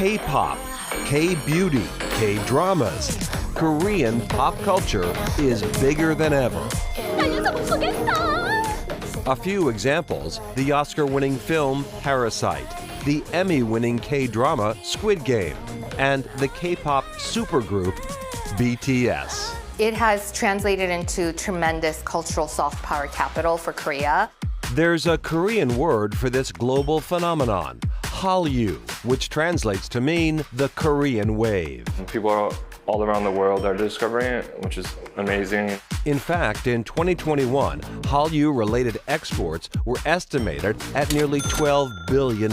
K-pop, K-beauty, K-dramas. Korean pop culture is bigger than ever. A few examples: the Oscar-winning film Parasite, the Emmy-winning K-drama Squid Game, and the K-pop supergroup BTS. It has translated into tremendous cultural soft power capital for Korea. There's a Korean word for this global phenomenon, Hallyu, which translates to mean the Korean wave. People all around the world are discovering it, which is amazing. In fact, in 2021, Hallyu-related exports were estimated at nearly $12 billion.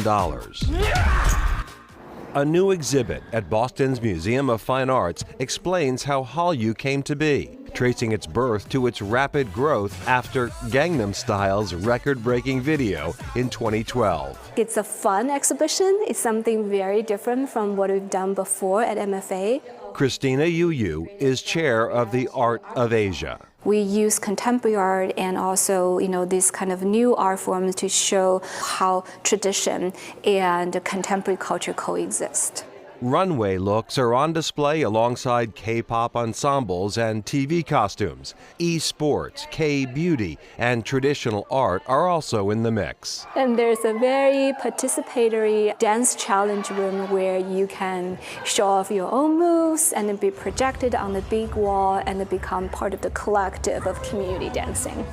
A new exhibit at Boston's Museum of Fine Arts explains how Hallyu came to be, tracing its birth to its rapid growth after Gangnam Style's record-breaking video in 2012. It's a fun exhibition. It's something very different from what we've done before at MFA. Christina Yu is chair of the Art of Asia. We use contemporary art and also, these kind of new art forms to show how tradition and contemporary culture coexist. Runway looks are on display alongside K-pop ensembles and TV costumes. E-sports, K-beauty, and traditional art are also in the mix. And there's a very participatory dance challenge room where you can show off your own moves and then be projected on the big wall and then become part of the collective of community dancing.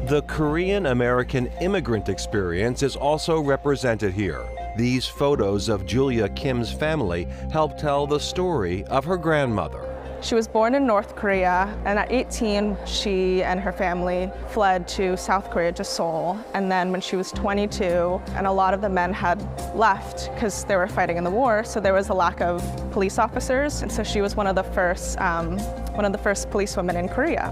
The Korean-American immigrant experience is also represented here. These photos of Julia Kim's family help tell the story of her grandmother. She was born in North Korea, and at 18, she and her family fled to South Korea, to Seoul. And then when she was 22, and a lot of the men had left because they were fighting in the war, so there was a lack of police officers, and so she was one of the first policewomen in Korea.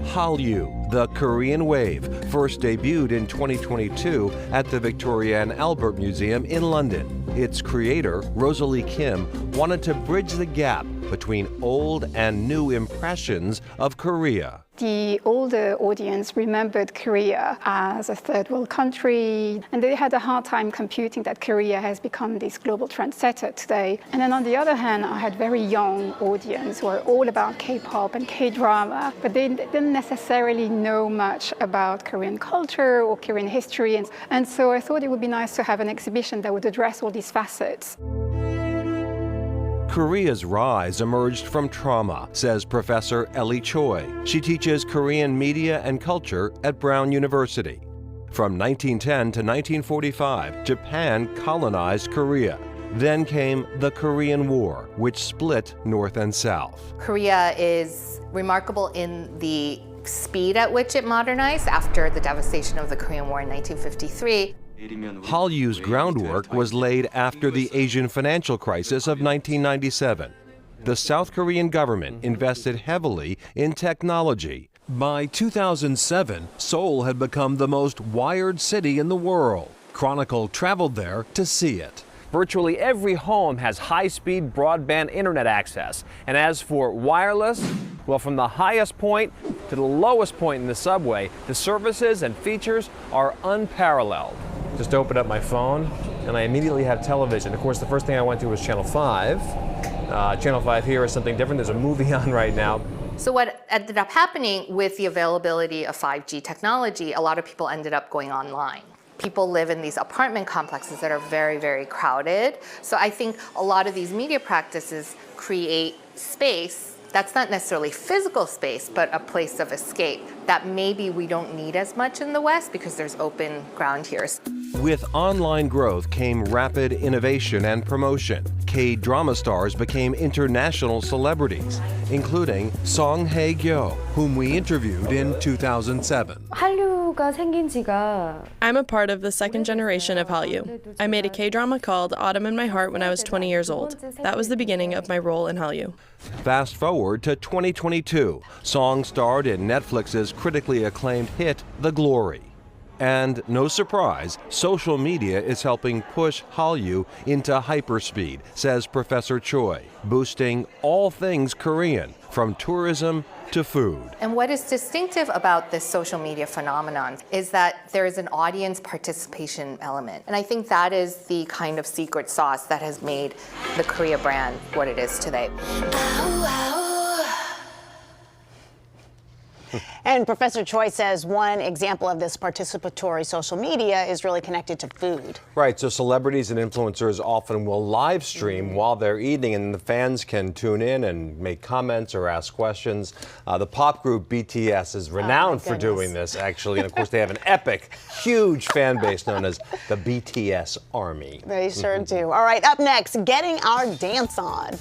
Hallyu, the Korean wave, first debuted in 2022 at the Victoria and Albert Museum in London. Its creator, Rosalie Kim, wanted to bridge the gap between old and new impressions of Korea. The older audience remembered Korea as a third world country, and they had a hard time computing that Korea has become this global trendsetter today. And then on the other hand, I had very young audience who are all about K-pop and K-drama, but they didn't necessarily know much about Korean culture or Korean history. And so I thought it would be nice to have an exhibition that would address all these facets. Korea's rise emerged from trauma, says Professor Ellie Choi. She teaches Korean media and culture at Brown University. From 1910 to 1945, Japan colonized Korea. Then came the Korean War, which split North and South. Korea is remarkable in the speed at which it modernized after the devastation of the Korean War in 1953. Hallyu's groundwork was laid after the Asian financial crisis of 1997. The South Korean government invested heavily in technology. By 2007, Seoul had become the most wired city in the world. Chronicle traveled there to see it. Virtually every home has high-speed broadband internet access. And as for wireless, well, from the highest point to the lowest point in the subway, the services and features are unparalleled. Just opened up my phone, and I immediately have television. Of course, the first thing I went to was Channel 5. Channel 5 here is something different. There's a movie on right now. So what ended up happening with the availability of 5G technology, a lot of people ended up going online. People live in these apartment complexes that are very, very crowded. So I think a lot of these media practices create space that's not necessarily physical space, but a place of escape that maybe we don't need as much in the West because there's open ground here. With online growth came rapid innovation and promotion. K-drama stars became international celebrities, including Song Hae-kyo, whom we interviewed in 2007. I'm a part of the second generation of Hallyu. I made a K-drama called Autumn in My Heart when I was 20 years old. That was the beginning of my role in Hallyu. Fast forward to 2022. Song starred in Netflix's critically acclaimed hit, The Glory. And no surprise, social media is helping push Hallyu into hyperspeed, says Professor Choi, boosting all things Korean, from tourism to food. And what is distinctive about this social media phenomenon is that there is an audience participation element. And I think that is the kind of secret sauce that has made the Korea brand what it is today. And Professor Choi says one example of this participatory social media is really connected to food. Right, so celebrities and influencers often will live stream while they're eating, and the fans can tune in and make comments or ask questions. The pop group BTS is renowned for doing this, actually, and of course they have an epic, huge fan base known as the BTS Army. They sure do. All right, up next, getting our dance on.